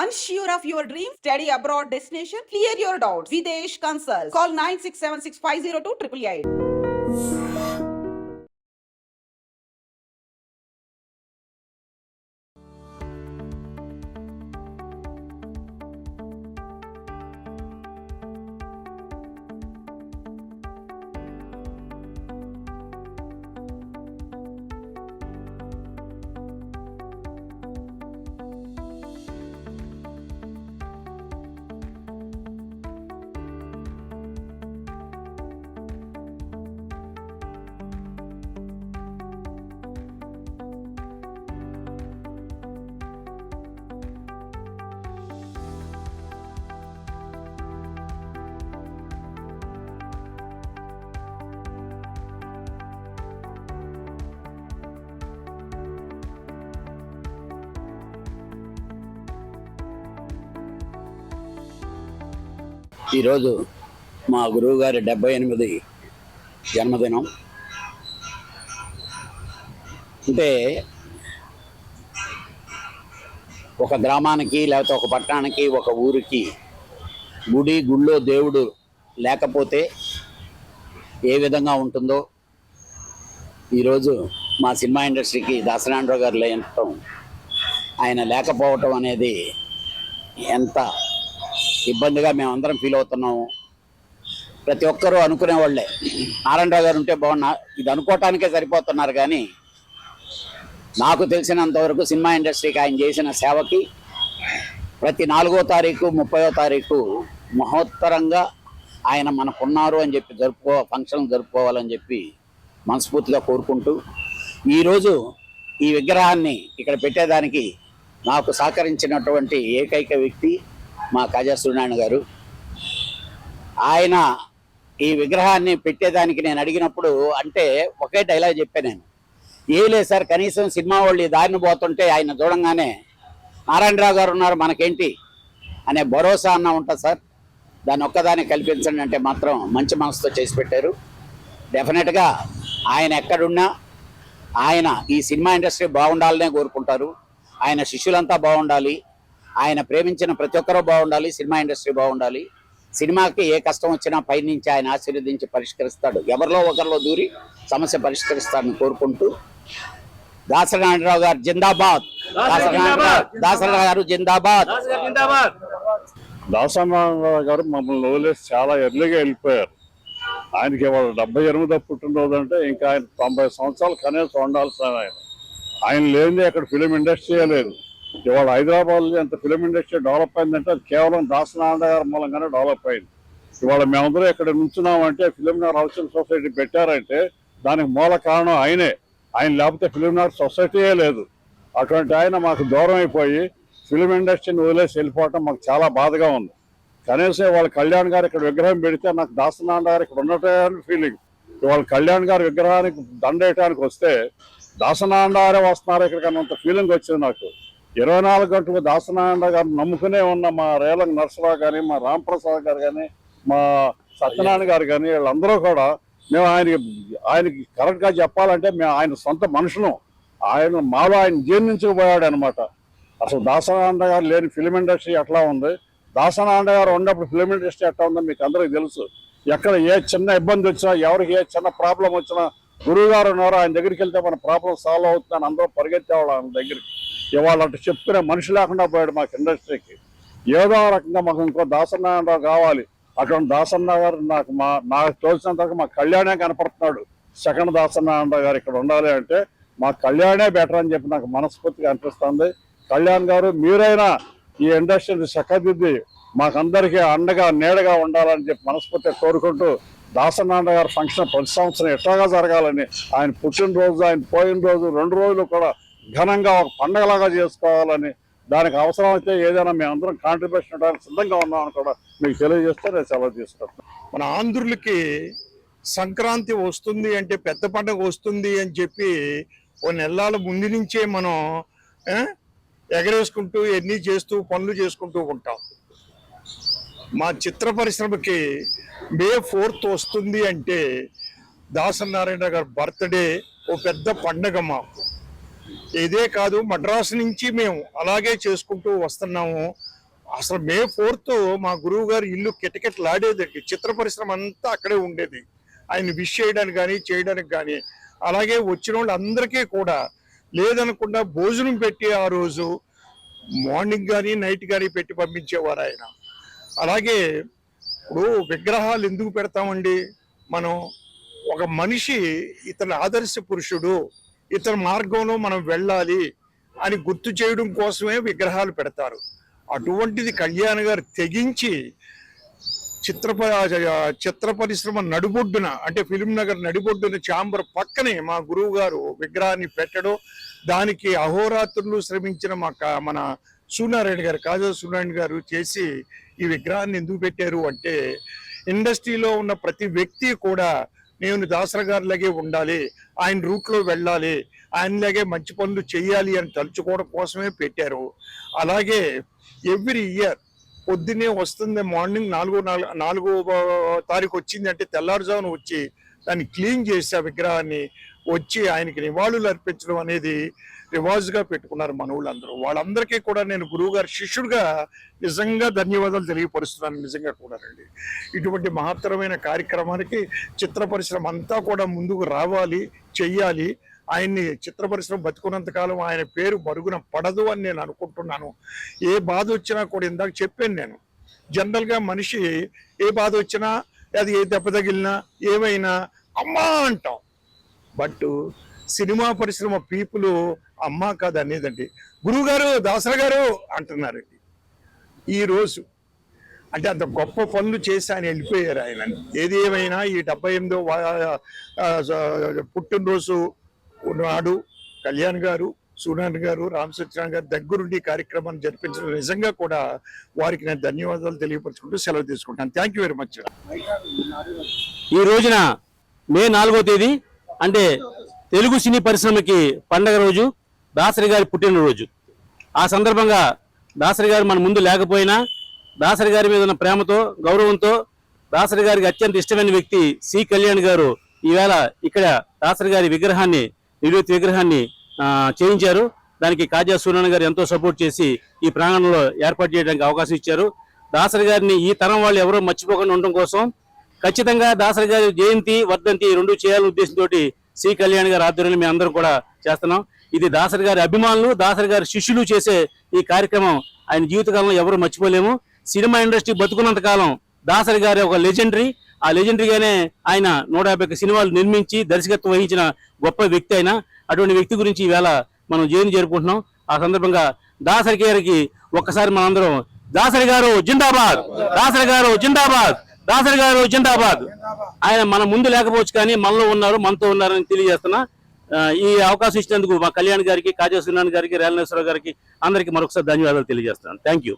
Unsure of your dream? Study abroad destination? Clear your doubts. Videsh Consult. Call 9676502888. ఈరోజు మా గురువుగారి 78 జన్మదినం. అంటే ఒక గ్రామానికి లేకపోతే ఒక పట్టణానికి ఒక ఊరికి గుళ్ళో దేవుడు లేకపోతే ఏ విధంగా ఉంటుందో ఈరోజు మా సినిమా ఇండస్ట్రీకి దాసనారాయణరావు గారు లేనటం, ఆయన లేకపోవటం అనేది ఎంత ఇబ్బందిగా మేమందరం ఫీల్ అవుతున్నాము. ప్రతి ఒక్కరూ అనుకునేవాళ్ళే నారాయణరావు గారు ఉంటే బాగున్నా, ఇది అనుకోవటానికే సరిపోతున్నారు. కానీ నాకు తెలిసినంతవరకు సినిమా ఇండస్ట్రీకి ఆయన చేసిన సేవకి ప్రతి 4వ తారీఖు 30వ తారీఖు మహోత్తరంగా ఆయన మనకున్నారు అని చెప్పి ఫంక్షన్ జరుపుకోవాలని చెప్పి మనస్ఫూర్తిగా కోరుకుంటూ, ఈరోజు ఈ విగ్రహాన్ని ఇక్కడ పెట్టేదానికి నాకు సహకరించినటువంటి ఏకైక వ్యక్తి మా కాజా సూర్యనారాయణ గారు. ఆయన ఈ విగ్రహాన్ని పెట్టేదానికి నేను అడిగినప్పుడు అంటే ఒకే డైలాగ్ చెప్పాను నేను, ఏ లేదు సార్, కనీసం సినిమా వాళ్ళు ఈ దారిని పోతుంటే ఆయన చూడంగానే నారాయణరావు గారు ఉన్నారు మనకేంటి అనే భరోసా అన్న ఉంటుంది సార్, దాన్ని ఒక్కదాన్ని కల్పించండి అంటే మాత్రం మంచి మనసుతో చేసి పెట్టారు. డెఫినెట్గా ఆయన ఎక్కడున్నా ఆయన ఈ సినిమా ఇండస్ట్రీ బాగుండాలనే కోరుకుంటారు. ఆయన శిష్యులంతా బాగుండాలి, ఆయన ప్రేమించిన ప్రతి ఒక్కరూ బాగుండాలి, సినిమా ఇండస్ట్రీ బాగుండాలి. సినిమాకి ఏ కష్టం వచ్చినా పైనుంచి ఆయన ఆశీర్వదించి పరిష్కరిస్తాడు, ఎవరిలో ఒకరిలో దూరి సమస్య పరిష్కరిస్తాడని కోరుకుంటూ, దాసనారాయణరావు గారు జిందాబాద్, దాసనారాయణ గారు జిందాబాద్. దాసనారాయణరావు గారు మమ్మల్ని వదిలేసి చాలా ఎర్లీగా వెళ్ళిపోయారు. ఆయనకి ఇవాళ 78వ పుట్టినరోజు అంటే ఇంకా ఆయన 90 సంవత్సరాలు కనీసం ఉండాల్సిన ఆయన లేనిదే అక్కడ ఫిలిం ఇండస్ట్రీయే లేదు. ఇవాళ హైదరాబాద్లో ఎంత ఫిలిం ఇండస్ట్రీ డెవలప్ అయిందంటే అది కేవలం దాసనారాయణ గారి మూలంగానే డెవలప్ అయింది. ఇవాళ మేమందరూ ఇక్కడ నుంచున్నామంటే ఫిలింనగర్ హౌసింగ్ సొసైటీ పెట్టారంటే దానికి మూల కారణం ఆయనే. ఆయన లేకపోతే ఫిలింనగర్ సొసైటీయే లేదు. అటువంటి ఆయన మాకు దూరం అయిపోయి ఫిలిం ఇండస్ట్రీని వదిలేసి వెళ్ళిపోవటం మాకు చాలా బాధగా ఉంది. కనీసం ఇవాళ కళ్యాణ్ గారు ఇక్కడ విగ్రహం పెడితే నాకు దాసనారాయణ గారు ఇక్కడ ఉండటానికి ఫీలింగ్. ఇవాళ కళ్యాణ్ గారి విగ్రహానికి దండేయటానికి వస్తే దాసనారాయణ గారే వస్తున్నారు ఇక్కడికన్నంత ఫీలింగ్ వచ్చింది నాకు. 24 గంటలు దాసనారాయణ గారు నమ్ముకునే ఉన్న మా రేలంగ్ నరసరావు కానీ, మా రాంప్రసాద్ గారు కానీ, మా సత్యనారాయణ గారు కానీ, వీళ్ళందరూ కూడా మేము ఆయనకి కరెక్ట్గా చెప్పాలంటే మేము ఆయన సొంత మనుషులు. ఆయన మాలో ఆయన జీర్ణించుకుపోయాడు అనమాట. అసలు దాసనారాయణ గారు లేని ఫిలిం ఇండస్ట్రీ ఎట్లా ఉంది, దాసనారాయణ గారు ఉన్నప్పుడు ఫిలిం ఇండస్ట్రీ ఎట్లా ఉందో మీకు అందరికీ తెలుసు. ఎక్కడ ఏ చిన్న ఇబ్బంది వచ్చినా, ఎవరికి ఏ చిన్న ప్రాబ్లం వచ్చినా గురువు గారు ఉన్నారు, ఆయన దగ్గరికి వెళ్తే మన ప్రాబ్లం సాల్వ్ అవుతుందని అందరూ పరిగెత్తేవాళ్ళు ఆయన దగ్గరికి. ఇవాళ అటు చెప్పుకునే మనిషి లేకుండా పోయాడు మాకు ఇండస్ట్రీకి. ఏదో రకంగా మాకు ఇంకో దాసనారాయణరావు కావాలి. అటువంటి దాసనారాయణ గారు నాకు తోచినంతవరకు మా కళ్యాణే కనపడుతున్నాడు. సెకండ్ దాసనారాయణరావు గారు ఇక్కడ ఉండాలి అంటే మా కళ్యాణే బెటర్ అని చెప్పి నాకు మనస్ఫూర్తిగా అనిపిస్తుంది. కళ్యాణ్ గారు మీరైనా ఈ ఇండస్ట్రీని చక్కదిద్ది మాకందరికీ అండగా నీడగా ఉండాలని చెప్పి మనస్ఫూర్తిగా కోరుకుంటూ, దాసనారాయణ గారి ఫంక్షన్ ప్రతి సంవత్సరం ఎట్లాగా జరగాలని, ఆయన పుట్టినరోజు ఆయన పోయిన రోజు 2 రోజులు కూడా ఘనంగా ఒక పండగలాగా చేసుకోవాలని, దానికి అవసరమైతే ఏదైనా మేమందరం కాంట్రిబ్యూషన్ ఇవ్వడానికి సిద్ధంగా ఉన్నామని కూడా మీకు తెలియజేస్తే నేను సెలవు తీసుకుంటాను. మన ఆంధ్రులకి సంక్రాంతి వస్తుంది అంటే పెద్ద పండుగ వస్తుంది అని చెప్పి ఓ నెలల ముందు నుంచే మనం ఎగరేసుకుంటూ ఎన్ని చేస్తూ పనులు చేసుకుంటూ ఉంటాం. మా చిత్ర పరిశ్రమకి May 4th వస్తుంది అంటే దాసనారాయణ గారి బర్త్డే ఓ పెద్ద పండగ మాకు. ఇదే కాదు, మద్రాసు నుంచి మేము అలాగే చేసుకుంటూ వస్తున్నాము. అసలు మే 4th మా గురువు గారు ఇల్లు కిటకిటలాడేదండి. చిత్ర పరిశ్రమ అంతా అక్కడే ఉండేది. ఆయన విష్ చేయడానికి కానీ అలాగే వచ్చిన వాళ్ళందరికీ కూడా లేదనకుండా భోజనం పెట్టి ఆ రోజు మార్నింగ్ కానీ నైట్ కానీ పెట్టి పంపించేవారు ఆయన. అలాగే ఇప్పుడు విగ్రహాలు ఎందుకు పెడతామండి? మనం ఒక మనిషి ఇతని ఆదర్శ పురుషుడు, ఇతని మార్గంలో మనం వెళ్ళాలి అని గుర్తు చేయడం కోసమే విగ్రహాలు పెడతారు. అటువంటిది కళ్యాణ్ గారు తెగించి చిత్ర పరిశ్రమ నడిబొడ్డున, అంటే ఫిలిం నగర్ నడిబొడ్డున ఛాంబర్ పక్కనే మా గురువు గారు విగ్రహాన్ని పెట్టడం, దానికి అహోరాత్రులు శ్రమించిన మన సూర్యనారాయణ గారు, కాజా సూర్యనారాయణ గారు చేసి ఈ విగ్రహాన్ని ఎందుకు పెట్టారు అంటే, ఇండస్ట్రీలో ఉన్న ప్రతి వ్యక్తి కూడా నేను దాసరి గారిలాగే ఉండాలి, ఆయన రూట్లో వెళ్ళాలి, ఆయనలాగే మంచి పనులు చేయాలి అని తలుచుకోవడం కోసమే పెట్టారు. అలాగే ఎవ్రీ ఇయర్ పొద్దున్నే వస్తుంది, మార్నింగ్ 4వ తారీఖు వచ్చింది అంటే తెల్లారుజామున వచ్చి దాన్ని క్లీన్ చేసి ఆ విగ్రహాన్ని వచ్చి ఆయనకి నివాళులు అర్పించడం అనేది రివాజుగా పెట్టుకున్నారు మనవులందరూ. వాళ్ళందరికీ కూడా నేను గురువు గారి శిష్యుడిగా నిజంగా ధన్యవాదాలు తెలియపరుస్తున్నాను. నిజంగా కూడా రండి, ఇటువంటి మహత్తరమైన కార్యక్రమానికి చిత్ర పరిశ్రమ అంతా కూడా ముందుకు రావాలి, చెయ్యాలి. ఆయన్ని చిత్ర పరిశ్రమ బతుకున్నంత కాలం ఆయన పేరు మరుగున పడదు అని నేను అనుకుంటున్నాను. ఏ బాధ వచ్చినా కూడా, ఇందాక చెప్పాను నేను, జనరల్గా మనిషి ఏ బాధ వచ్చినా, అది ఏ దెబ్బ తగిలినా ఏమైనా అమ్మా అంటాం. బట్ సినిమా పరిశ్రమ పీపుల్ అమ్మా కాదు అనేదండి, గురువు గారు దాసరి గారు అంటున్నారండి ఈ రోజు. అంటే అంత గొప్ప పనులు చేసి ఆయన వెళ్ళిపోయారు. ఆయన ఏది ఏమైనా ఈ 78వ పుట్టినరోజు నాడు కళ్యాణ్ గారు, సూర్యనారాయణ గారు, రామ్ సత్యనారాయణ గారు దగ్గరుండి కార్యక్రమాన్ని జరిపించడం నిజంగా కూడా వారికి నేను ధన్యవాదాలు తెలియపరుచుకుంటూ సెలవు తీసుకుంటాను. Thank you very much. ఈ రోజున మే 4వ తేదీ అంటే తెలుగు సినీ పరిశ్రమకి పండగ రోజు, దాసరి గారి పుట్టినరోజు. ఆ సందర్భంగా దాసరి గారు మన ముందు లేకపోయినా దాసరి గారి మీద ఉన్న ప్రేమతో, గౌరవంతో దాసరి గారికి అత్యంత ఇష్టమైన వ్యక్తి సి కళ్యాణ్ గారు ఈవేళ ఇక్కడ దాసరి గారి విగ్రహాన్ని, నిలువెత్తు విగ్రహాన్ని చేయించారు. దానికి కాజా సూర్యనారాయణ గారు ఎంతో సపోర్ట్ చేసి ఈ ప్రాంగణంలో ఏర్పాటు చేయడానికి అవకాశం ఇచ్చారు. దాసరి గారిని ఈ తరం వాళ్ళు ఎవరో మర్చిపోకుండా ఉండడం కోసం ఖచ్చితంగా దాసరి గారి జయంతి, వర్ధంతి రెండు చేయాలనే ఉద్దేశంతో సి కళ్యాణ్ గారి ఆధ్వర్యంలో మేము అందరం కూడా చేస్తున్నాం. ఇది దాసరి గారి అభిమానులు, దాసరి గారి శిష్యులు చేసే ఈ కార్యక్రమం ఆయన జీవితకాలంలో ఎవరు మర్చిపోలేము. సినిమా ఇండస్ట్రీ బతుకున్నంత కాలం దాసరి గారి ఒక లెజెండరీ. ఆ లెజెండరీగానే ఆయన 150 సినిమాలు నిర్మించి దర్శకత్వం వహించిన గొప్ప వ్యక్తి ఆయన. అటువంటి వ్యక్తి గురించి ఈవేళ మనం జయంతి జరుపుకుంటున్నాం. ఆ సందర్భంగా దాసరి గారికి ఒక్కసారి మనందరం దాసరి గారు జిందాబాద్, దాసరి గారు జిందాబాద్, దాసరి గారు జిందాబాద్. ఆయన మన ముందు లేకపోవచ్చు కానీ మనలో ఉన్నారు, మనతో ఉన్నారని తెలియజేస్తున్నా. ఈ అవకాశం ఇచ్చినందుకు మా కళ్యాణ్ గారికి, కాజా సూర్యనారాయణ గారికి, రేలనేశ్వరరావు గారికి అందరికీ మరొకసారి ధన్యవాదాలు తెలియజేస్తున్నాను. Thank you.